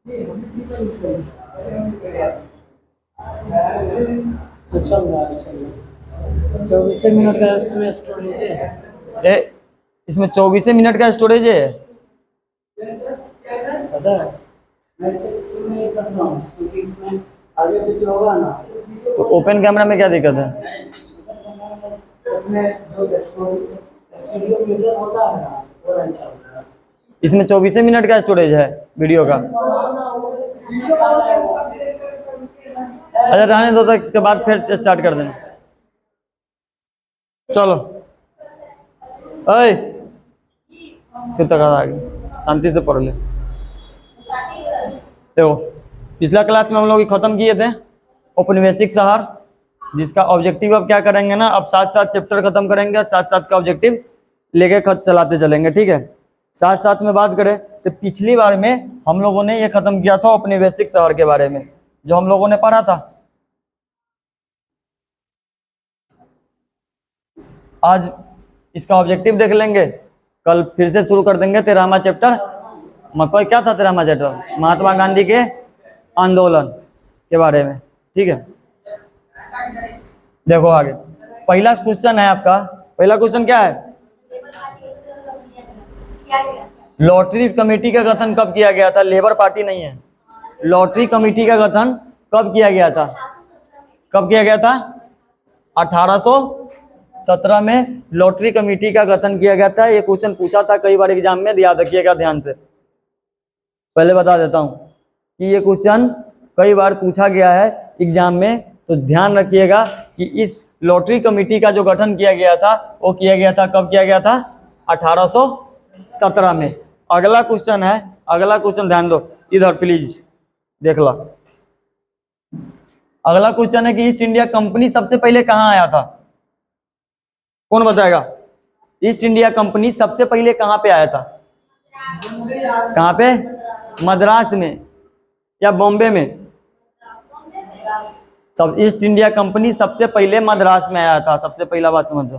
तो चल रहा है, चल रहा है। 24 मिनट का इसमें स्टोरेज है। ए, इसमें 24 मिनट का स्टोरेज है। पता है, मैं इसे नहीं करता हूँ क्योंकि इसमें आगे पीछे होगा ना। तो ओपन कैमरा में क्या दिक्कत है? इसमें जो स्टूडियो मीटर होता है ना, वो नहीं चल रहा है। इसमें 24 मिनट का स्टोरेज है वीडियो का। अच्छा रहने दो, तो इसके बाद फिर स्टार्ट कर देना। चलो आगे शांति से पढ़ ले। देखो पिछला क्लास में हम लोग खत्म किए थे औपनिवेशिक शहर, जिसका ऑब्जेक्टिव अब क्या करेंगे ना, अब साथ साथ चैप्टर खत्म करेंगे, साथ साथ का ऑब्जेक्टिव लेके खत चलाते चलेंगे, ठीक है। साथ साथ में बात करें तो पिछली बार में हम लोगों ने ये खत्म किया था औपनिवेशिक शहर के बारे में, जो हम लोगों ने पढ़ा था। आज इसका ऑब्जेक्टिव देख लेंगे, कल फिर से शुरू कर देंगे 13वां चैप्टर। कोई क्या था 13वां चैप्टर? महात्मा गांधी के आंदोलन के बारे में, ठीक है। देखो आगे पहला क्वेश्चन है आपका, पहला क्वेश्चन क्या है? लॉटरी कमेटी का गठन कब किया गया था? लेबर पार्टी नहीं है, लॉटरी कमेटी का गठन कब किया गया था? कब किया गया था? 1817 में लॉटरी कमेटी का गठन किया गया था। ये क्वेश्चन पूछा था कई बार एग्जाम में, याद रखिएगा ध्यान से। पहले बता देता हूं कि ये क्वेश्चन कई बार पूछा गया है एग्जाम में, तो ध्यान रखिएगा कि इस लॉटरी कमेटी का जो गठन किया गया था वो किया गया था, कब किया गया था? 1817 में। अगला क्वेश्चन है, अगला क्वेश्चन ध्यान दो इधर प्लीज, देख लो। अगला क्वेश्चन है कि ईस्ट इंडिया कंपनी सबसे पहले कहाँ आया था? कौन बताएगा? ईस्ट इंडिया कंपनी सबसे पहले कहाँ पे आया था? कहाँ पे? मद्रास में या बॉम्बे में? सब ईस्ट इंडिया कंपनी सबसे पहले मद्रास में आया था। सबसे पहला बात समझो,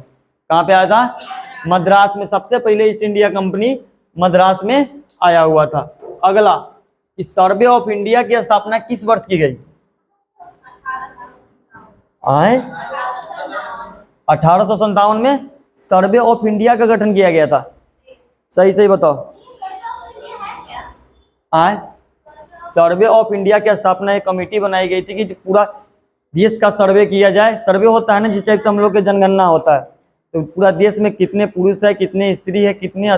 कहाँ पे आया था? मद्रास में। सबसे पहले ईस्ट इंडिया कंपनी मद्रास में आया हुआ था। अगला, इस सर्वे ऑफ इंडिया की स्थापना किस वर्ष की गई? 1857 में सर्वे ऑफ इंडिया का गठन किया गया था। सही सही बताओ। सर्वे ऑफ इंडिया की स्थापना एक कमेटी बनाई गई थी कि पूरा देश का सर्वे किया जाए। सर्वे होता है ना जिस टाइप से हम लोग के जनगणना होता है, तो पूरा देश में कितने पुरुष है, कितने स्त्री है, कितने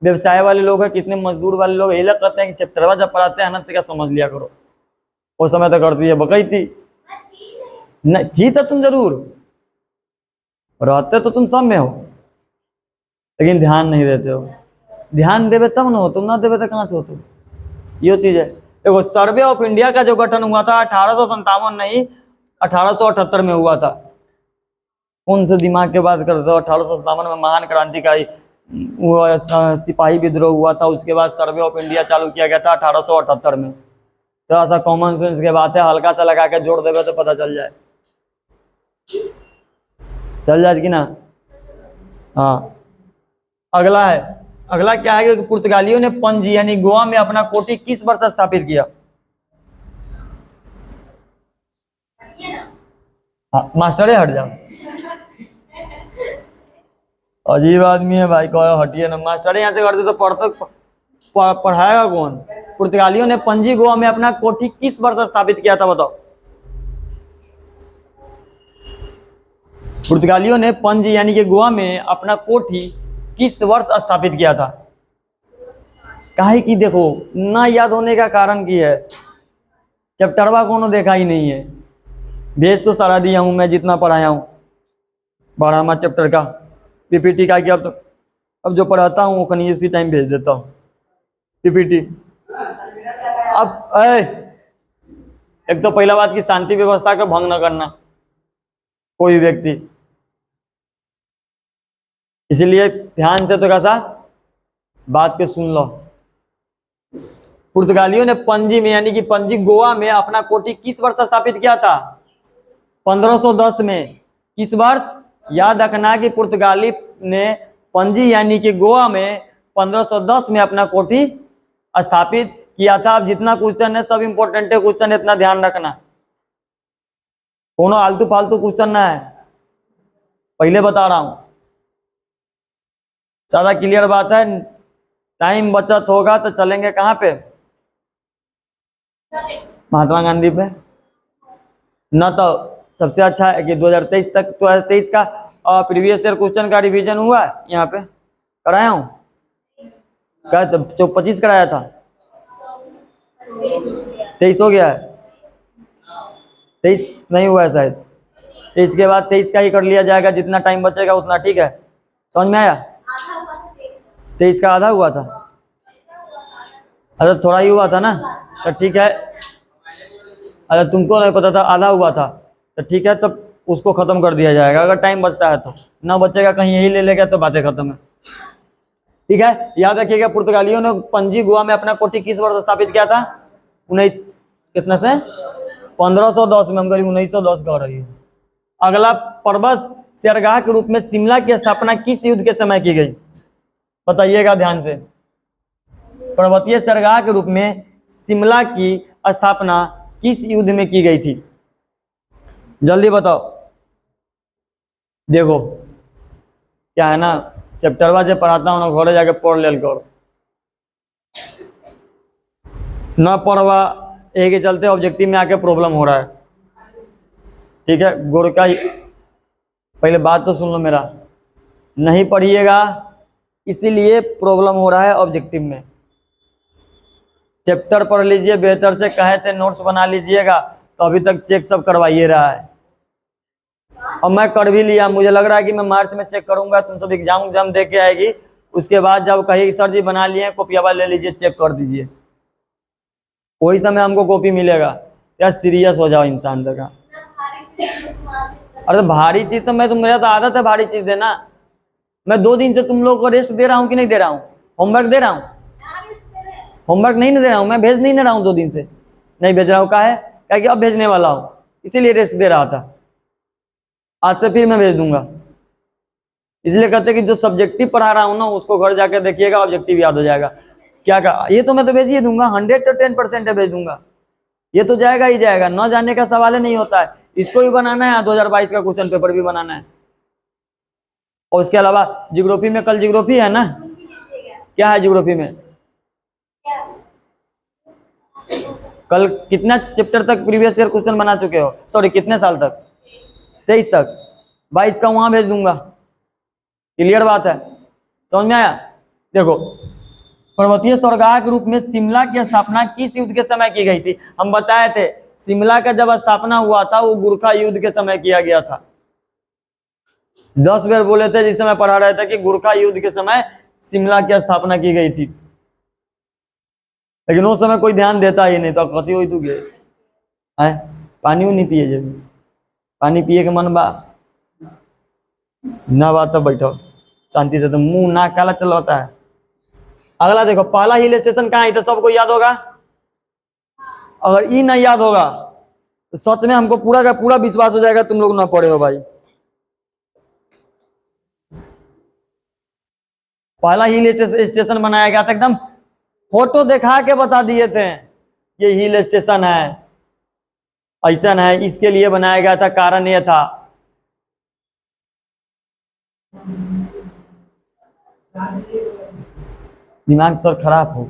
व्यवसाय वाले लोग हैं, कितने मजदूर वाले लोग, ये लोग कहते हैं कि चैप्टरवा जब पढ़ाते हैं ना तो क्या समझ लिया करो। वो समय तक करती है बकई थी नहीं थी तो तुम जरूर रहते तो तुम सब में हो, लेकिन ध्यान नहीं देते हो। ध्यान देवे तब ना हो, तुम ना देवे तो कहाँ से होते? ये चीज है। देखो सर्वे ऑफ इंडिया का जो गठन हुआ था 1857 नहीं 1878 में हुआ था। कौन से दिमाग के बात करते हो? 1857 में महान क्रांतिकारी सिपाही विद्रोह हुआ था, उसके बाद सर्वे ऑफ इंडिया चालू किया गया था 1878 में। थोड़ा सा कॉमन सेंस के बात है, हल्का सा लगा के जोड़ देवे तो पता चल जाए, चल जाए कि ना। हाँ अगला है, अगला क्या है कि पुर्तगालियों ने पणजी यानी गोवा में अपना कोठी किस वर्ष स्थापित किया? हाँ मास्टर हट जाओ, अजीब आदमी है भाई, कहो हटिए ना। मास्टर यहाँ से करते तो पढ़ाएगा कौन? पुर्तगालियों ने पणजी गोवा में अपना कोठी किस वर्ष स्थापित किया था? बताओ। पुर्तगालियों ने पणजी यानी कि गोवा में अपना कोठी किस वर्ष स्थापित किया था? काहे की देखो ना याद होने का कारण की है, चैप्टरवा कोनो देखा ही नहीं है। भेज तो सारा दिया हूं मैं जितना पढ़ाया हूं 12वां चैप्टर का पीपीटी का, कि अब जो पढ़ाता हूँ वो कहीं इसी टाइम भेज देता हूँ पीपीटी। अब एक तो पहला बात की शांति व्यवस्था का भंग न करना कोई व्यक्ति, इसीलिए ध्यान से तो कैसा बात के सुन लो। पुर्तगालियों ने पणजी में यानी कि पणजी गोवा में अपना कोठी किस वर्ष स्थापित किया था? 1510 में। किस वर्ष? याद रखना कि पुर्तगाली ने पणजी यानी कि गोवा में 1510 में अपना कोठी स्थापित किया था। अब जितना क्वेश्चन है सब इंपॉर्टेंट है क्वेश्चन, इतना ध्यान रखना, कोनो आलतू फालतू क्वेश्चन ना है, पहले बता रहा हूं। ज्यादा क्लियर बात है। टाइम बचत होगा तो चलेंगे कहाँ पे, महात्मा गांधी पे। न तो सबसे अच्छा है कि 2023 तक 2023 का प्रीवियस ईयर क्वेश्चन का रिवीजन हुआ है, यहाँ पे कराया हूँ क्या, तो 25 कराया था, 23 हो गया है, 23 नहीं हुआ है शायद, 23 के बाद 23 का ही कर लिया जाएगा, जितना टाइम बचेगा उतना, ठीक है, समझ में आया। 23 का आधा हुआ था, अच्छा थोड़ा ही हुआ था ना, तो ठीक है। अगर तुमको नहीं पता था आधा हुआ था तो ठीक है, तब उसको खत्म कर दिया जाएगा अगर टाइम बचता है तो, ना बचेगा कहीं यही ले लेगा तो बातें खत्म है, ठीक है। याद रखिएगा पुर्तगालियों ने पणजी गोवा में अपना कोठी किस वर्ष स्थापित किया था, 19 कितना से 1510 में, हम करीब 1910 कह रही है। अगला, पर्वत सैरगाह के रूप में शिमला की स्थापना किस युद्ध के समय की गई, बताइएगा ध्यान से। पर्वतीय सैरगाह के रूप में शिमला की स्थापना किस युद्ध में की गई थी, जल्दी बताओ। देखो क्या है ना, चैप्टरवा जो पढ़ाता हूँ ना, घरे जाके पढ़ लेल करो, न पढ़वा एक के चलते ऑब्जेक्टिव में आके प्रॉब्लम हो रहा है, ठीक है। गोरका, पहले बात तो सुन लो मेरा, नहीं पढ़िएगा इसीलिए प्रॉब्लम हो रहा है ऑब्जेक्टिव में। चैप्टर पढ़ लीजिए, बेहतर से कहे थे नोट्स बना लीजिएगा, तो अभी तक चेक सब करवाइए रहा है, और मैं कर भी लिया। मुझे लग रहा है कि मैं मार्च में चेक करूंगा, तुम सब एग्जाम दे के आएगी, उसके बाद जब कहेगी सर जी बना लिए कॉपियावा ले लीजिए चेक कर दीजिए, वही समय हमको कॉपी मिलेगा। क्या सीरियस हो जाओ इंसान जगह। अरे भारी चीज तो मेरा तो आदत है भारी चीज देना। मैं 2 दिन से तुम लोग को रेस्ट दे रहा हूँ कि नहीं दे रहा हूँ, होमवर्क दे रहा हूँ, होमवर्क नहीं दे रहा हूँ, मैं भेज नहीं दे रहा हूँ, 2 दिन से नहीं भेज रहा हूँ। क्या कि अब भेजने वाला हूँ, इसीलिए रेस्ट दे रहा था, आज से फिर मैं भेज दूंगा। इसलिए कहते कि जो सब्जेक्टिव पढ़ा रहा हूँ ना उसको घर जाकर देखिएगा, ऑब्जेक्टिव याद हो जाएगा। क्या का ये तो मैं तो भेज ही दूंगा, 100 to 10% है, भेज दूंगा, ये तो जाएगा ही जाएगा, न जाने का सवाल ही नहीं होता है। इसको भी बनाना है, 2022 का क्वेश्चन पेपर भी बनाना है, और उसके अलावा ज्योग्राफी में कल ज्योग्राफी है ना, क्या है ज्योग्राफी में, कल कितना चैप्टर तक प्रीवियस ईयर क्वेश्चन बना चुके हो, सॉरी कितने साल तक, 23 तक, 22 का वहां भेज दूंगा, क्लियर बात है, समझ में आया। देखो, पर्वतीय स्वर्गाह के रूप में शिमला की स्थापना किस युद्ध के समय की गई थी, हम बताए थे शिमला का जब स्थापना हुआ था वो गुरखा युद्ध के समय किया गया था। 10 बार बोले थे जिस समय पढ़ा रहे थे कि गुरखा युद्ध के समय शिमला की स्थापना की गई थी, लेकिन उस समय कोई ध्यान देता ही नहीं, तो कथी हुई तू गे है, पानी नहीं पिए, जब पानी पिए के मन बा ना, बात तो बैठो शांति से, तो मुंह नाक काला चलता है। अगला देखो, पहला हिल स्टेशन कहाँ है, तो सबको याद होगा, अगर ये नहीं याद होगा तो सच में हमको पूरा का पूरा विश्वास हो जाएगा तुम लोग ना पढ़े हो भाई। पहला हिल स्टेशन बनाया गया था, एकदम फोटो दिखा के बता दिए थे ये हिल स्टेशन है, ऐसा है, इसके लिए बनाया गया था, कारण यह था। दिमाग तो खराब हो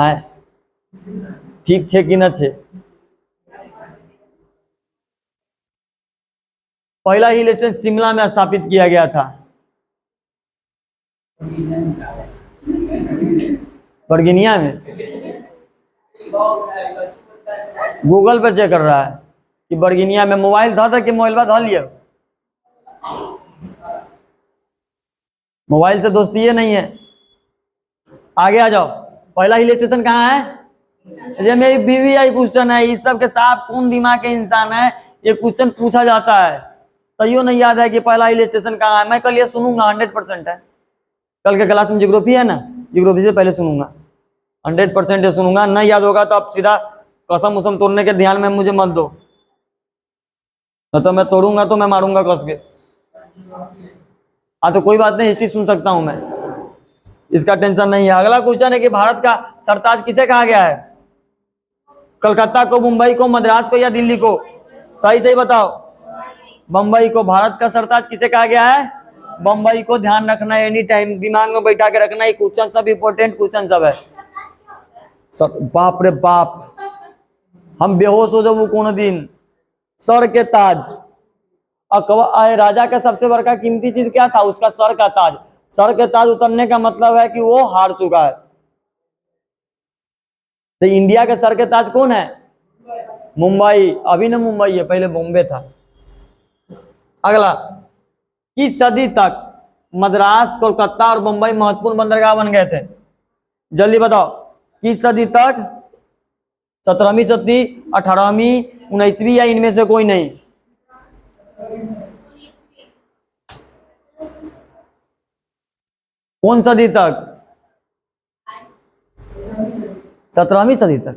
है, ठीक छे कि न छे। पहला हिल स्टेशन शिमला में स्थापित किया गया था, बर्गिनिया में। गूगल पर चेक कर रहा है कि बर्गिनिया में, मोबाइल था कि मोबाइल धा लिया, मोबाइल से दोस्ती ये नहीं है। आगे आ जाओ, पहला हिल स्टेशन कहाँ है, ये मेरी बीवी आई क्वेश्चन है, इस सब के साथ कौन दिमाग के इंसान है, ये क्वेश्चन पूछा जाता है तैयो नहीं याद है कि पहला हिल स्टेशन कहाँ है। मैं कल ये सुनूंगा, 100% है, कल के क्लास में ज्योग्राफी है ना, ज्योग्राफी से पहले सुनूंगा, 100% ये सुनूंगा। नहीं याद होगा तो आप सीधा कसम उसम तोड़ने के ध्यान में मुझे मत दो, तो मैं तोड़ूंगा तो मैं मारूंगा कस के। हाँ तो कोई बात नहीं, हिस्ट्री सुन सकता हूं मैं, इसका टेंशन नहीं है। अगला क्वेश्चन है कि भारत का सरताज किसे कहा गया है? कलकत्ता को, मुंबई को, मद्रास को या दिल्ली को? सही सही बताओ। बम्बई को। भारत का सरताज किसे कहा गया है? बम्बई को। ध्यान रखना, एनी टाइम दिमाग में बैठा के रखना, ये क्वेश्चन सब इंपॉर्टेंट क्वेश्चन सब है। सब बाप रे बाप, हम बेहोश हो जाओ कोनो दिन। सर के ताज। अकबर राजा का सबसे बड़ा कीमती चीज क्या था? उसका सर का ताज। सर के ताज उतरने का मतलब है कि वो हार चुका है। तो इंडिया के सर के ताज कौन है? मुंबई। अभी ना मुंबई है, पहले बॉम्बे था। अगला, किस सदी तक मद्रास, कोलकाता और मुंबई महत्वपूर्ण बंदरगाह बन गए थे? जल्दी बताओ, किस सदी तक? 17वीं सदी, 18वीं, 19वीं या इनमें से कोई नहीं? कौन सदी तक? 17वीं सदी तक।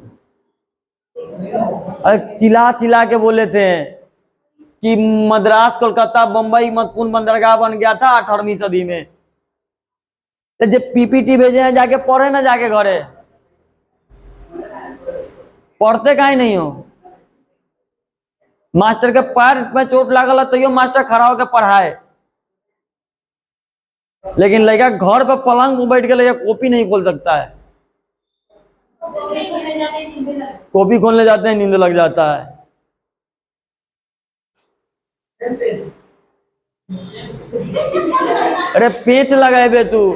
अरे चिल्ला चिल्ला के बोले थे कि मद्रास, कोलकाता, बंबई महत्वपूर्ण बंदरगाह बन गया था 18वीं सदी में। तो जब पीपीटी भेजे हैं, जाके पढ़े ना, जाके घरे पढ़ते काहे नहीं हो? मास्टर के पैर में चोट लागल तो यो मास्टर खड़ा होकर पढ़ाए, लेकिन लड़का घर पे पलंग पर बैठ के लड़का कॉपी नहीं खोल सकता है। कॉपी खोलने जाते हैं नींद लग जाता है। अरे पेच लगाए बे तू,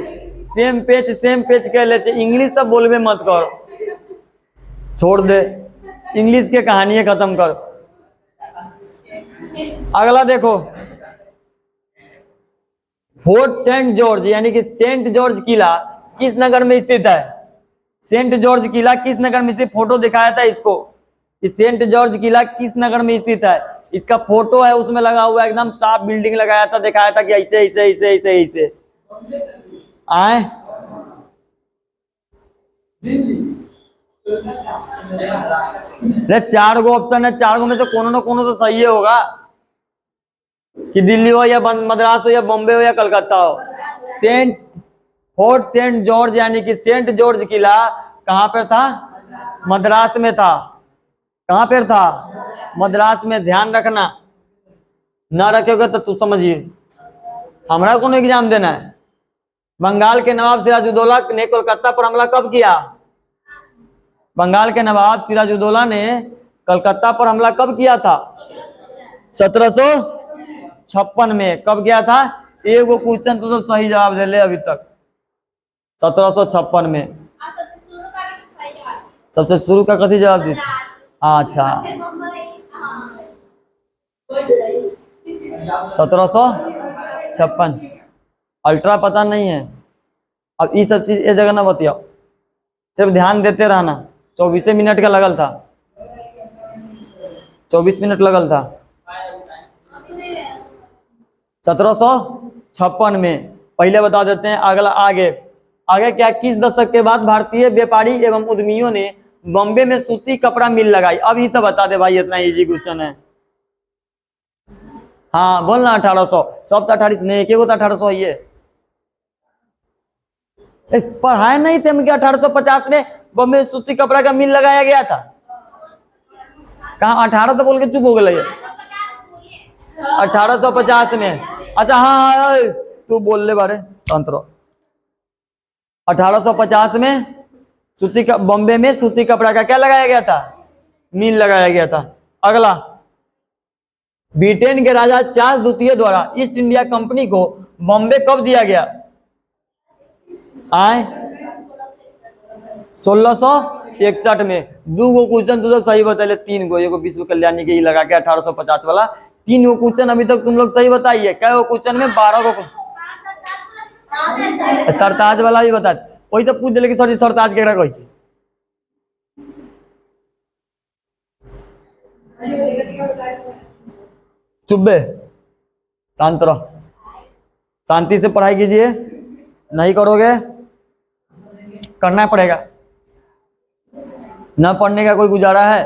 सेम पेच कह लेते। इंग्लिश तो बोलबे मत कर, छोड़ दे इंग्लिश के कहानी खत्म कर। अगला देखो, फोर्ट सेंट जॉर्ज यानी कि सेंट जॉर्ज किला किस नगर में स्थित है? सेंट जॉर्ज किला किस नगर में स्थित? फोटो दिखाया था इसको कि सेंट जॉर्ज किला किस नगर में स्थित है। इसका फोटो है, उसमें लगा हुआ एकदम साफ बिल्डिंग लगाया था, दिखाया था कि ऐसे ऐसे ऐसे ऐसे ऐसे आए। चार गो ऑप्शन है, चार गो में से कोनो ना कोनो तो सही होगा कि दिल्ली हो या मद्रास हो या बॉम्बे हो या कलकत्ता हो। फोर्ट सेंट जॉर्ज यानी कि सेंट जॉर्ज किला कहां पर था? मद्रास में था। कहां पर था? मद्रास में। ध्यान रखना, ना रखोगे तो तू समझिए हमारा कौन एग्जाम देना है। बंगाल के नवाब सिराजुद्दौला ने कोलकाता पर हमला कब किया? बंगाल के नवाब सिराजुद्दौला ने कलकत्ता पर हमला कब किया था? 1756 में। कब किया था? एगो क्वेश्चन तो सही जवाब दे ले अभी तक। 1756 में। सबसे शुरू का कथी जवाब दी? अच्छा, 1756। अल्ट्रा पता नहीं है। अब ये सब चीज ये जगह ना बतियाओ, सिर्फ ध्यान देते रहना। 24 मिनट का लगल था, 24 मिनट लगल था। 1756 में। पहले बता देते हैं। अगला आगे क्या, किस दशक के बाद भारतीय व्यापारी एवं उद्यमियों ने बॉम्बे में सूती कपड़ा मिल लगाई? अब ये तो बता दे भाई, इतना इजी क्वेश्चन है। हाँ बोलना 1800। सब तो 1800 नहीं, एक तो 1800 ही है। पढ़ाए नहीं थे हम कि 1850 में बॉम्बे में सूती कपड़ा का मिल लगाया गया था? कहा 18 तो बोल के चुप हो गए। 1850 में। अच्छा हाँ, तू बोल ले बारे तंत्र। 1850 में बॉम्बे में सूती कपड़ा का क्या लगाया गया था? मिल लगाया गया था। अगला, ब्रिटेन के राजा चार्ल्स द्वितीय द्वारा ईस्ट इंडिया कंपनी को बॉम्बे कब दिया गया? आए 1661 में। दो गो क्वेश्चन तो सही बता, तीन गो, एगो विश्व कल्याणी के ही लगा के 1850 वाला। तीन गो क्वेश्चन अभी तक तुम लोग सही बताइए। क्या वो क्वेश्चन में 12 गो सरताज वाला भी बता। वही तो पूछ दिले कि सर सरताज केकरा कहै छै? चुप बे, शांत रहो, शांति से पढ़ाई कीजिए। नहीं करोगे करना पड़ेगा, ना पढ़ने का कोई गुजारा है,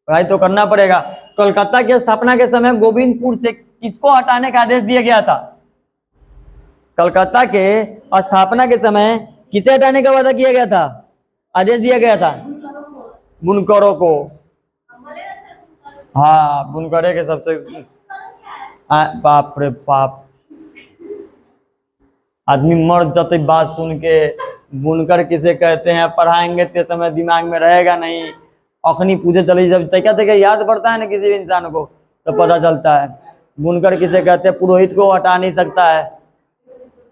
पढ़ाई तो करना पड़ेगा। कोलकाता की स्थापना के समय गोविंदपुर से किसको हटाने का आदेश दिया गया था? कलकत्ता के स्थापना के समय किसे हटाने का वादा किया गया था, आदेश दिया गया था? बुनकरों को। हाँ, बुनकरे के सबसे बाप रे बाप, आदमी मर जाते बात सुन के। बुनकर किसे कहते हैं पढ़ाएंगे ते समय दिमाग में रहेगा नहीं, अखनी पूछे चली जब तैका तैका याद पड़ता है ना किसी भी इंसान को तो पता चलता है। बुनकर किसे कहते हैं? पुरोहित को हटा नहीं सकता है,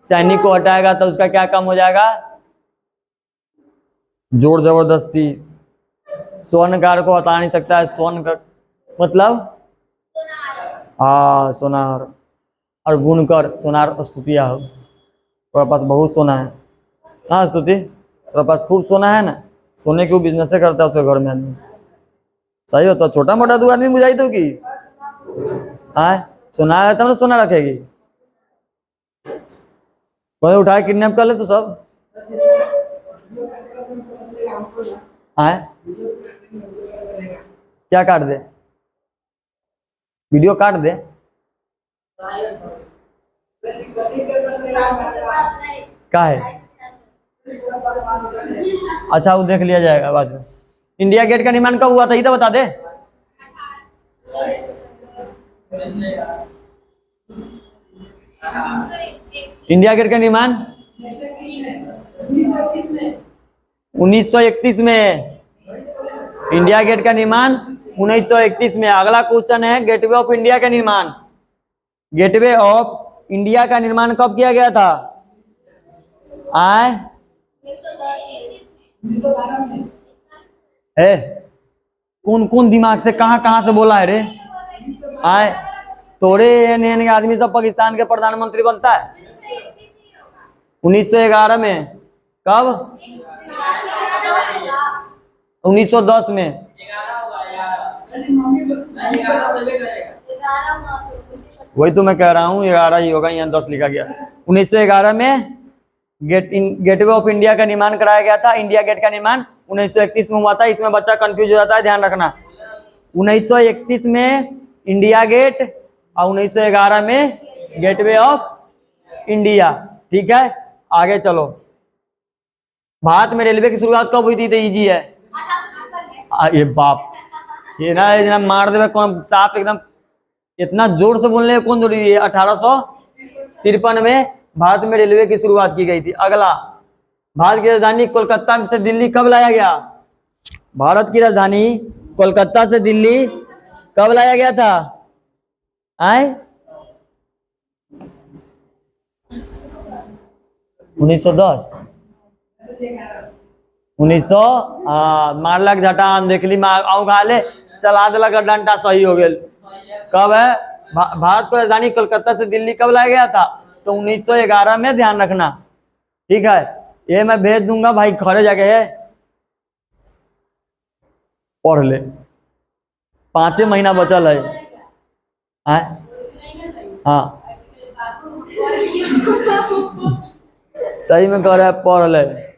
सैनिक को हटाएगा तो उसका क्या काम हो जाएगा? जोर जबरदस्ती। स्वर्णकार को हटा नहीं सकता है, स्वर्ण का मतलब हाँ सोनार। और बुनकर सोनार स्तुतिया हो, तुम्हारे पास बहुत सोना है। हाँ स्तुति, तुम्हारे पास खूब सोना है ना, सोने की बिजनेस करता है उसके घर में आदमी। सही हो तो छोटा मोटा दो आदमी बुझाई दो कि हाँ सोना है तब ना सोना रखेगी। कोई उठाए किडनैप कर ले तो सब हाँ क्या काट दे, वीडियो काट दे। क्या है? अच्छा वो देख लिया जाएगा बाद में। इंडिया गेट का निर्माण कब हुआ था ये तो बता दे। इंडिया गेट का निर्माण 1931 में। इंडिया गेट का निर्माण 1931 में। अगला क्वेश्चन है गेटवे ऑफ इंडिया का निर्माण। गेटवे ऑफ इंडिया का निर्माण कब किया गया था? आए ए कौन कौन दिमाग से कहां से बोला है रे? आए तोरे एन आदमी सब पाकिस्तान के प्रधानमंत्री बनता है 1911 में। कब? 1910 में। वही तो मैं कह रहा हूँ 11 ही होगा, यहाँ 10 लिखा गया। 1911 में गेटवे ऑफ इंडिया का निर्माण कराया गया था। इंडिया गेट का निर्माण 1931 में हुआ था। इसमें बच्चा कंफ्यूज हो जाता है, ध्यान रखना। 1931 में इंडिया गेट और 1911 में गेटवे ऑफ इंडिया। ठीक है, आगे चलो। भारत में रेलवे की शुरुआत कब हुई थी? तो इजी है। ये बाप ये ना मार देवे कौन साफ एकदम, इतना जोर से बोलने कौन जरूरी है? 1853 में भारत में रेलवे की शुरुआत की गई थी। अगला, भारत की राजधानी कोलकाता से दिल्ली कब लाया गया? भारत की राजधानी कोलकाता से दिल्ली कब लाया गया था? आए 1910 1900 मारलक झटान देख ली ले चला दिलक डंडा सही हो गया। कब है? भारत को राजधानी कोलकाता से दिल्ली कब लाया गया था? तो 1911 में, ध्यान रखना। ठीक है, ये मैं भेज दूंगा भाई, खड़े जाके है पढ़ ले, 5 महीना बचल है। हाँ सही में कह रहा है, पढ़ ले।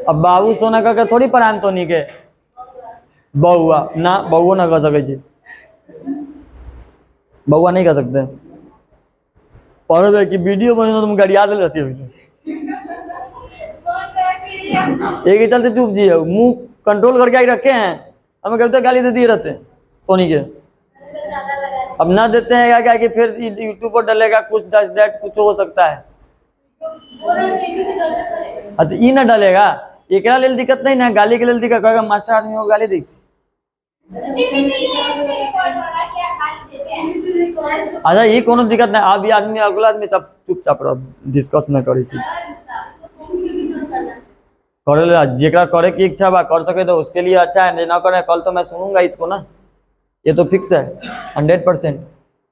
अब बाबू सोना करके थोड़ी पढ़ाएम तो नहीं के बउआ ना, बउआ ना कर सके, बउआ नहीं कर सकते। पढ़े कि वीडियो बने तो तुम गाड़िया दे रहती हो। एक ही चलते चुप जी है, मुंह कंट्रोल करके रखे हैं, हमें कहते गाली दे दिए रहते हैं तो नहीं के। अब ना देते हैं क्या कि फिर यूट्यूब पर डलेगा कुछ दैट कुछ हो सकता है। तो ई ना डलेगा, एक लेल दिक्कत नहीं ना, गाली के लेल दिक्कत कहेगा मास्टर आदमी हो गाली दी। अच्छा ये कोनो दिक्कत नहीं, अभी आदमी अगला आदमी सब चुपचाप रह, डिस्कस ना करी चीज करे ले। जेकरा करे की इच्छा बा कर सके तो उसके लिए अच्छा है, ना करे कल तो मैं सुनूंगा इसको ना, ये तो फिक्स है 100%।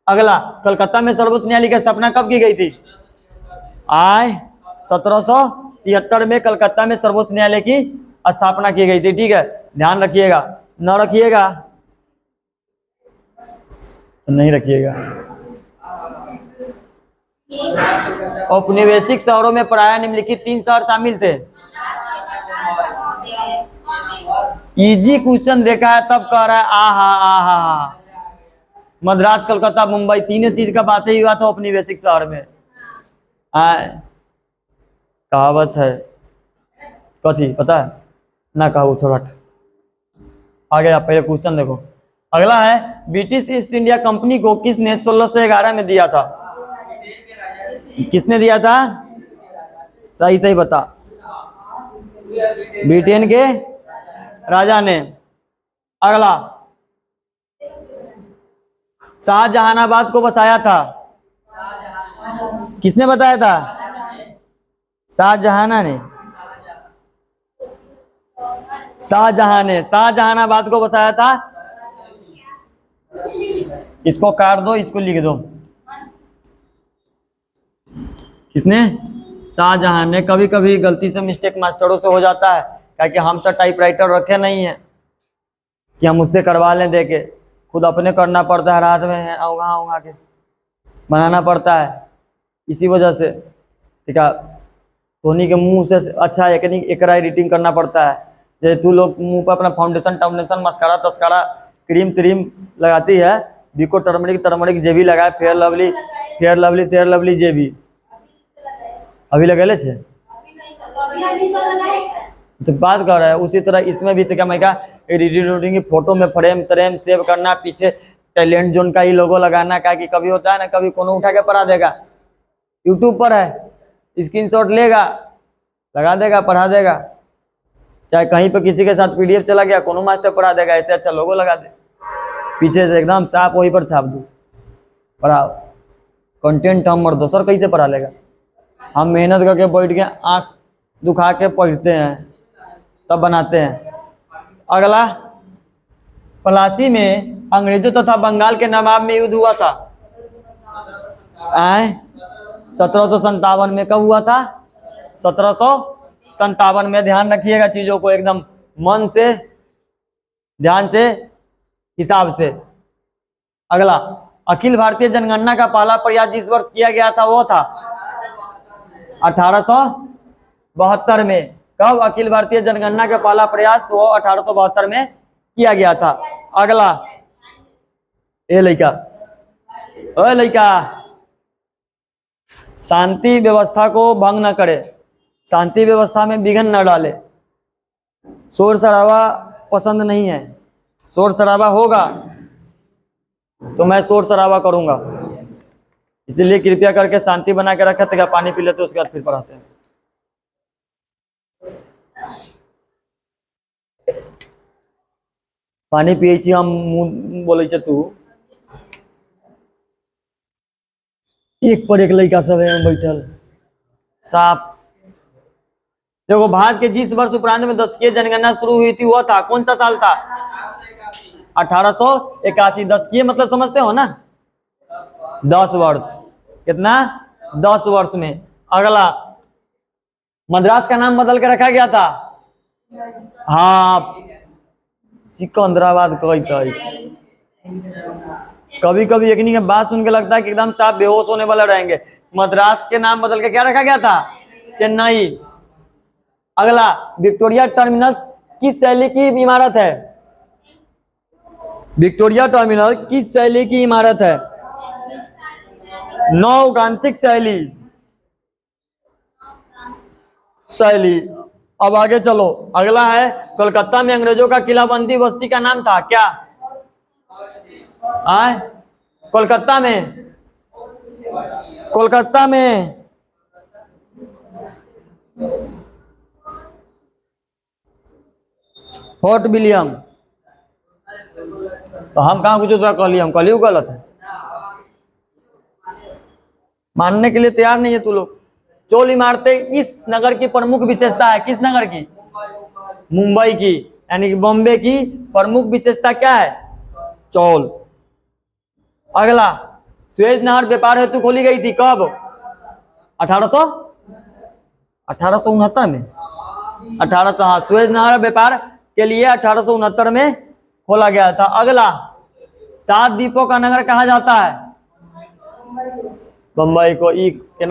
अगला, कलकत्ता में सर्वोच्च न्यायालय की स्थापना कब की गई थी? 1773 में कलकत्ता में सर्वोच्च न्यायालय की स्थापना की गई थी। ठीक है, ध्यान रखिएगा, न रखिएगा नहीं रखिएगा। औपनिवेशिक शहरों में प्रायः निम्नलिखित 3 शहर शामिल थे। इजी क्वेश्चन देखा है तब कह रहा है आहा। मद्रास, कलकत्ता, मुंबई, तीनों चीज का बात ही हुआ था औपनिवेशिक शहर में। कहावत है, कथी पता है ना, कहो छोड़ा। आगे आप पहले क्वेश्चन देखो। अगला है, ब्रिटिश ईस्ट इंडिया कंपनी को किसने 1611 में दिया था? किसने दिया था? सही सही बता। ब्रिटेन के राजा ने। अगला, शाहजहानाबाद को बसाया था? किसने बताया था? शाहजहां ने। शाहजहां ने शाहजहानाबाद को बसाया था। इसको काट दो, इसको लिख दो। किसने? शाहजहां ने। कभी कभी गलती से मिस्टेक मास्टरों से हो जाता है, क्योंकि हम तो टाइपराइटर रखे नहीं है कि हम उससे करवा लें दे के, खुद अपने करना पड़ता है, रात में औंगा के बनाना पड़ता है। इसी वजह से ठीक है, धोनी के मुंह से अच्छा एकरा एडिटिंग करना पड़ता है। जैसे तू लोग मुंह पर अपना फाउंडेशन मस्कारा तस्कारा क्रीम त्रीम लगाती है, बिको टर्मरिक जे भी लगाए, फेयर लवली जे भी अभी लगे छे तो बात कर रहा है। उसी तरह इसमें भी तो क्या मैं एडिटिंग फोटो में फ्रेम त्रेम सेव करना, पीछे टैलेंट जोन का ही लोगो लगाना, क्या कि कभी होता है ना, कभी कोनो उठा के पढ़ा देगा, यूट्यूब पर है, स्क्रीनशॉट लेगा लगा देगा पढ़ा देगा, चाहे कहीं पर किसी के साथ पीडीएफ चला गया, कोनो मास्टर पढ़ा देगा, ऐसे अच्छा लोगो लगा दे, पीछे से एकदम साफ वही पर छाप दो, पढ़ाओ। कंटेंट हम और दोसर कैसे पढ़ा लेगा? हम मेहनत करके बैठ के आँख दुखा के पढ़ते हैं तब बनाते हैं। अगला, पलासी में अंग्रेजों तथा बंगाल के नवाब में युद्ध हुआ था? 1757 में। कब हुआ था? 1757 में। ध्यान रखिएगा चीजों को एकदम मन से, ध्यान से, हिसाब से। अगला, अखिल भारतीय जनगणना का पहला प्रयास जिस वर्ष किया गया था वो था 1872 में। कब अखिल भारतीय जनगणना का पहला प्रयास? वो 1872 में किया गया था। अगला, ए लइका, ओ लइका, शांति व्यवस्था को भंग न करे, शांति व्यवस्था में विघ्न न डाले। शोर शराबा पसंद नहीं है, शोर शराबा होगा तो मैं शोर शराबा करूंगा, इसलिए कृपया करके शांति बना के रखे। तो क्या पानी पी लेते उसके बाद फिर पढ़ाते हैं। पानी पिए छी हम, मुंह बोले छ तू। एक पर एक लड़का सब है बैठल साफ। देखो, भारत के जिस वर्ष उपरांत में 10वीं जनगणना शुरू हुई थी वो था, कौन सा साल था? 1881। 10वीं मतलब समझते हो ना, 10 वर्ष। कितना? 10 वर्ष में। अगला, मद्रास का नाम बदल के रखा गया था? हाँ, सिकंदराबाद कहते। कभी कभी एक की बात सुन के लगता है कि एकदम साफ बेहोश होने वाले रहेंगे। मद्रास के नाम बदल के क्या रखा गया था? चेन्नई। अगला, विक्टोरिया टर्मिनस किस शैली की इमारत है? विक्टोरिया टर्मिनल किस शैली की इमारत है? नवगांथिक शैली। अब आगे चलो। अगला है, कोलकाता में अंग्रेजों का किलाबंदी बस्ती का नाम था क्या? कोलकाता में फोर्ट विलियम। तो हम कहाँ कुछ कहलिए? हम कहलिए गलत है, मानने के लिए तैयार नहीं है तू लोग। चोल इमारतें इस नगर की प्रमुख विशेषता है। किस नगर की? मुंबई की, यानी कि बॉम्बे की प्रमुख विशेषता क्या है? चोल। अगला, सुएज नहर व्यापार हेतु खोली गई थी कब? 1869 में। 1800, हाँ, सुएज नहर व्यापार के लिए 1869 में खोला गया था। अगला, 7 द्वीपों का नगर कहा जाता है? बम्बई को।